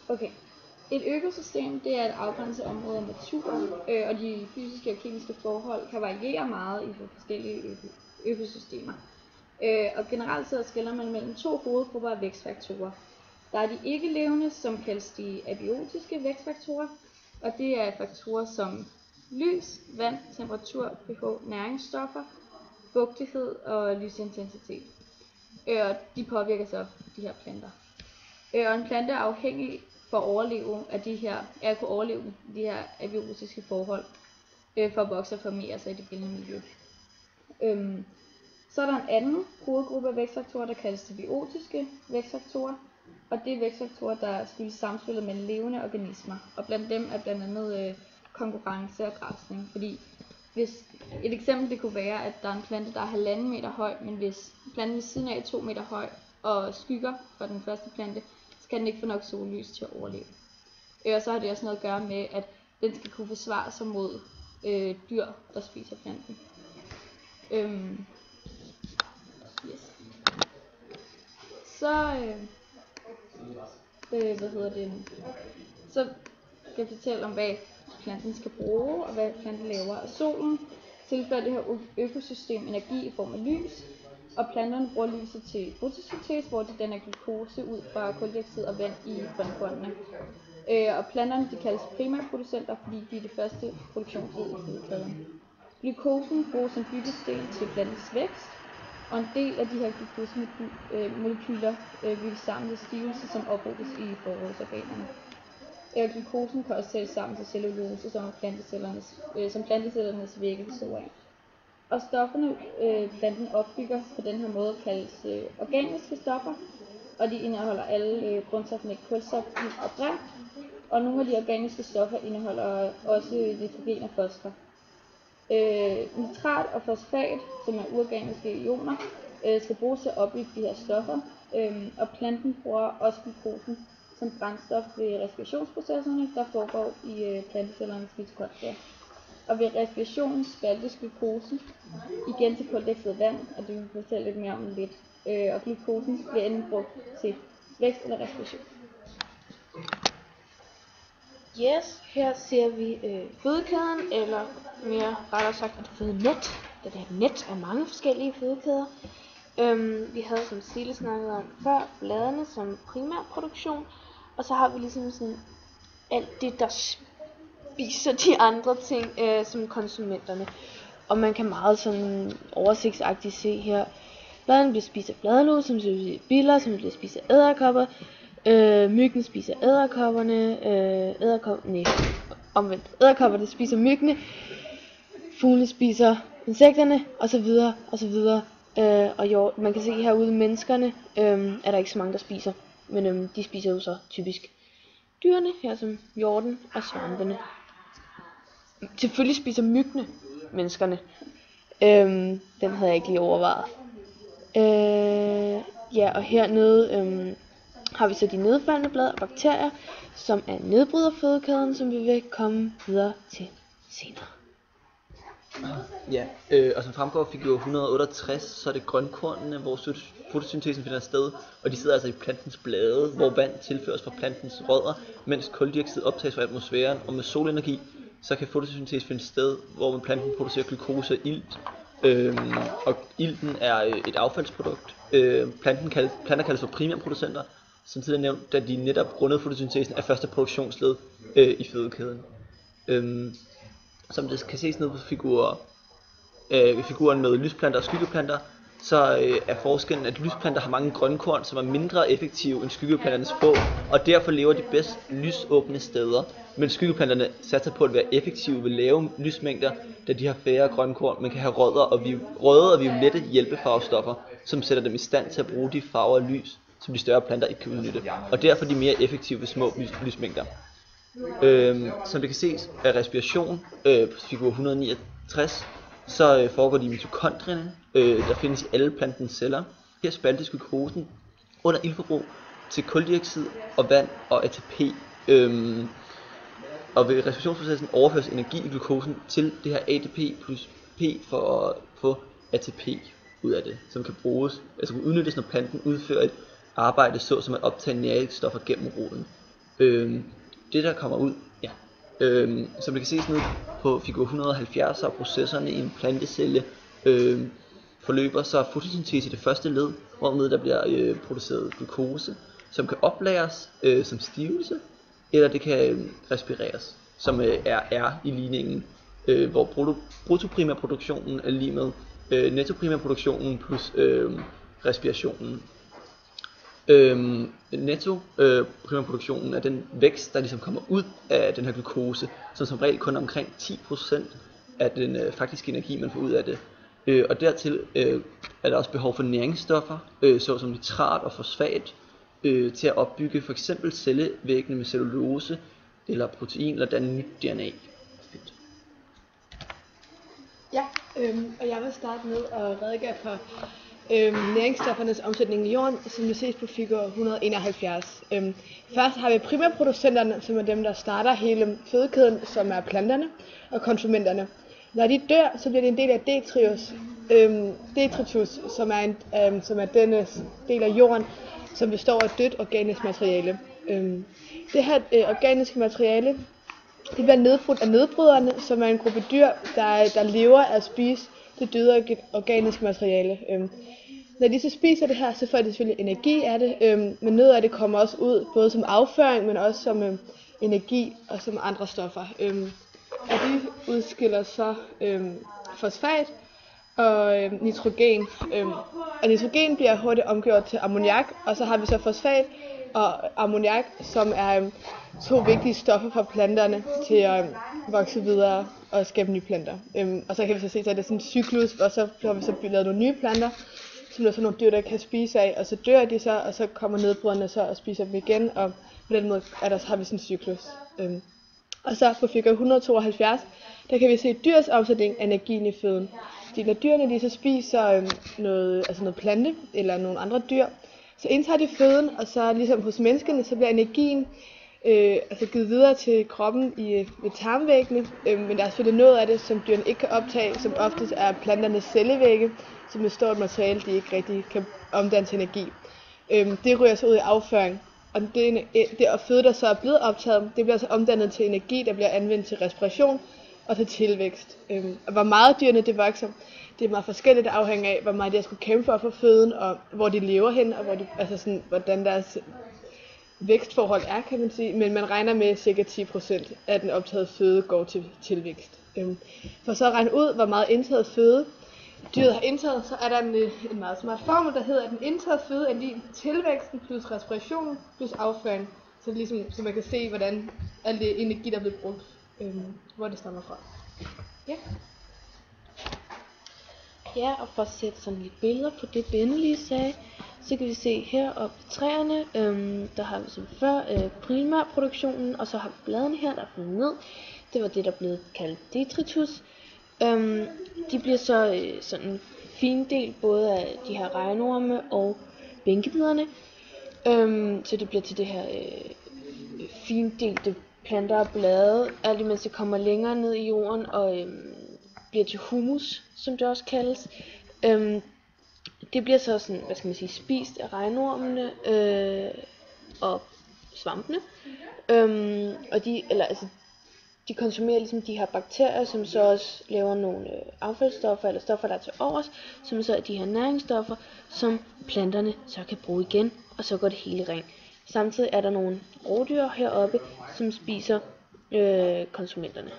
Okay. Et økosystem, det er et afgrænset område af naturen, og de fysiske og kemiske forhold kan variere meget i de forskellige økosystemer. Og generelt så skelner man mellem to hovedgrupper af vækstfaktorer. Der er de ikke-levende, som kaldes de abiotiske vækstfaktorer, og det er faktorer som lys, vand, temperatur, pH, næringsstoffer, fugtighed og lysintensitet. Og de påvirker så de her planter. Og en plante er afhængig for at overleve af de her abiotiske forhold, for at vokse og formere sig i det gældende miljø. Så er der en anden hovedgruppe af vækstfaktorer, der kaldes de biotiske vækstfaktorer, og det er vækstfaktorer, der skyldes samspillet mellem levende organismer, og blandt dem er blandt andet konkurrence og græsning, fordi hvis et eksempel det kunne være, at der er en plante, der er 1,5 meter høj, men hvis planten ved siden af er 2 meter høj og skygger for den første plante, så kan den ikke få nok sollys til at overleve. Og så har det også noget at gøre med, at den skal kunne forsvare sig mod dyr, der spiser planten. Yes. Så så skal jeg fortælle om, hvad planten skal bruge, og hvad planten laver. Og solen tilfører det her økosystem energi i form af lys, og planterne bruger lyset til fotosyntese, hvor de danner glukose ud fra kuldioxid og vand i grønkornene. Og planterne de kaldes primærproducenter, fordi de er det første produktionsled i fødekæden. Glukosen bruges som byggesten til plantens vækst, og en del af de her glukosemolekyler bygges sammen ved stivelse, som ophobes i forrådsorganerne. Glukosen kan også sættes sammen til cellulose, som plantecellernes vægge består af. Og stofferne, planten opbygger på den her måde, kaldes organiske stoffer, og de indeholder alle grundstofferne kulstof, ilt og brint. Og nogle af de organiske stoffer indeholder også nitrogen og fosfor. Nitrat og fosfat, som er uorganiske ioner, skal bruges til at opbygge de her stoffer, og planten bruger også glukosen som brændstof ved respirationsprocesserne, der foregår i plantecellernes mitokondrier. Og ved respiration spaltes glukosen igen til kulldioxid og vand, og det vil vi fortælle lidt mere om lidt. Og glukosen bliver enten brugt til vækst eller respiration. Yes, her ser vi fødekæden, eller mere rettere sagt et fødenet, da det er et net af mange forskellige fødekæder. Vi havde, som Sille snakkede om før, bladene som primærproduktion, og så har vi ligesom sådan alt det, der spiser de andre ting, som konsumenterne. Og man kan meget sådan oversigtsagtigt se her, bladene bliver spist af bladlus, som bliver biller, som bliver spist af edderkopper. Myggen spiser edderkopperne, edderkopperne spiser myggene, fuglene spiser insekterne, osv. Og man kan se herude menneskerne, er der ikke så mange, der spiser, men de spiser jo så typisk dyrene, her som hjorten og svampene. Selvfølgelig spiser myggene menneskerne. Den havde jeg ikke lige overvejet. Og hernede har vi så de nedfaldende blade og bakterier, som er nedbryderfødekæden, som vi vil komme videre til senere. Ja, og som fremgår af figur 168, så er det grønkornene, hvor fotosyntesen finder sted, og de sidder altså i plantens blade, hvor vand tilføres fra plantens rødder, mens kuldioxid optages fra atmosfæren, og med solenergi, så kan fotosyntese finde sted, hvor planten producerer glukose og ilt, og ilten er et affaldsprodukt. Planter kaldes for primærproducenter, som tidligere nævnt, da de netop grundet fotosyntesen er første produktionsled i fødekæden. Som det kan ses ned på figuren med lysplanter og skyggeplanter, så er forskellen, at lysplanter har mange grønkorn, som er mindre effektive end skyggeplanternes få, og derfor lever de bedst lysåbne steder, mens skyggeplanterne satser på at være effektive ved lave lysmængder, da de har færre grønkorn, men kan have røde og violette hjælpefarvestoffer, som sætter dem i stand til at bruge de farver af lys, som de større planter ikke kan udnytte, og derfor er de mere effektive ved små lysmængder. Som det kan ses af respiration på figur 169, så foregår de i mitokondrierne, der findes i alle plantens celler. Her spaltes glukosen under iltforbrug til kuldioxid og vand og ATP. Og ved respirationsprocessen overføres energi i glukosen til det her ATP plus P for at få ATP ud af det, som kan udnyttes, når planten udfører et arbejde, såsom at optage næringsstoffer gennem roden. Det der kommer ud, ja, som det kan ses ned på figur 170, så er processerne i en plantecelle forløber så fotosyntese i det første led, hvormed der bliver produceret glukose, som kan oplagres som stivelse, eller det kan respireres, som er i ligningen, hvor bruttoprimærproduktionen er lige med nettoprimærproduktionen plus respirationen. Nettoprimærproduktionen er den vækst, der ligesom kommer ud af den her glukose, som regel kun er omkring 10% af den faktiske energi, man får ud af det. Og dertil er der også behov for næringsstoffer, såsom nitrat og fosfat, til at opbygge for eksempel cellevæggene med cellulose eller protein eller danne nyt DNA. Fedt. Ja, og jeg vil starte med at redegøre for næringsstoffernes omsætning i jorden, som vi ses på figur 171. Først har vi primærproducenterne, som er dem, der starter hele fødekæden, som er planterne og konsumenterne. Når de dør, så bliver det en del af detritus, som er denne del af jorden, som består af dødt organisk materiale. Det her organiske materiale, det bliver nedbrudt af nedbryderne, som er en gruppe dyr, der lever af at spise det døde organiske materiale. Når de så spiser det her, så får de selvfølgelig energi af det, men noget af det kommer også ud, både som afføring, men også som energi og som andre stoffer. Og de udskiller så fosfat og nitrogen. Og nitrogen bliver hurtigt omgjort til ammoniak, og så har vi så fosfat og ammoniak, som er to vigtige stoffer for planterne til at vokse videre og skabe nye planter. Og så kan vi så se, at det er sådan en cyklus, og så har vi så lavet nogle nye planter, som der er sådan nogle dyr, der kan spise af, og så dør de så, og så kommer nedbryderne så og spiser dem igen, og på den måde har vi sådan en cyklus. Og så på figur 172, der kan vi se dyrs omsætning af energien i føden. Fordi når dyrene de så spiser noget plante eller nogle andre dyr, så indtager de føden, og så ligesom hos menneskene, så bliver energien givet videre til kroppen ved tarmvæggene. Men der er selvfølgelig noget af det, som dyrene ikke kan optage, som oftest er planternes cellevægge, som består af et materiale, de ikke rigtig kan omdanne til energi. Det ryger så ud i afføring. Og det føde, der så er blevet optaget, det bliver så omdannet til energi, der bliver anvendt til respiration og til tilvækst. Og hvor meget dyrene det vokser, det er meget forskelligt, det afhænger af, hvor meget de skulle kæmpe for at få føden, og hvor de lever hen, og hvordan deres vækstforhold er, kan man sige. Men man regner med, at ca. 10% af den optagede føde går til tilvækst. For så at regne ud, hvor meget indtaget føde dyret har indtaget, så er der en meget smart formel, der hedder, at den indtaget føde er lige tilvæksten plus respiration plus afføring. Så ligesom, så man kan se, hvordan al det energi, der er blevet brugt, hvor det stammer fra. Ja. Ja, og for at sætte sådan lidt billeder på det, Benne lige sagde, så kan vi se her oppe i træerne, der har vi som før primærproduktionen, og så har vi bladene her, der er faldet ned. Det var det, der blev kaldt detritus. De bliver så sådan findelt både af de her regnorme og bænkebiderne, så det bliver til det her findelte planter og blade, alt imens det kommer længere ned i jorden og bliver til humus, som det også kaldes. Det bliver så sådan, hvad skal man sige, spist af regnormene og svampene, og de konsumerer ligesom de her bakterier, som så også laver nogle affaldsstoffer eller stoffer, der er til overs, som så er de her næringsstoffer, som planterne så kan bruge igen, og så går det hele i ring. Samtidig er der nogle rovdyr heroppe, som spiser konsumenterne.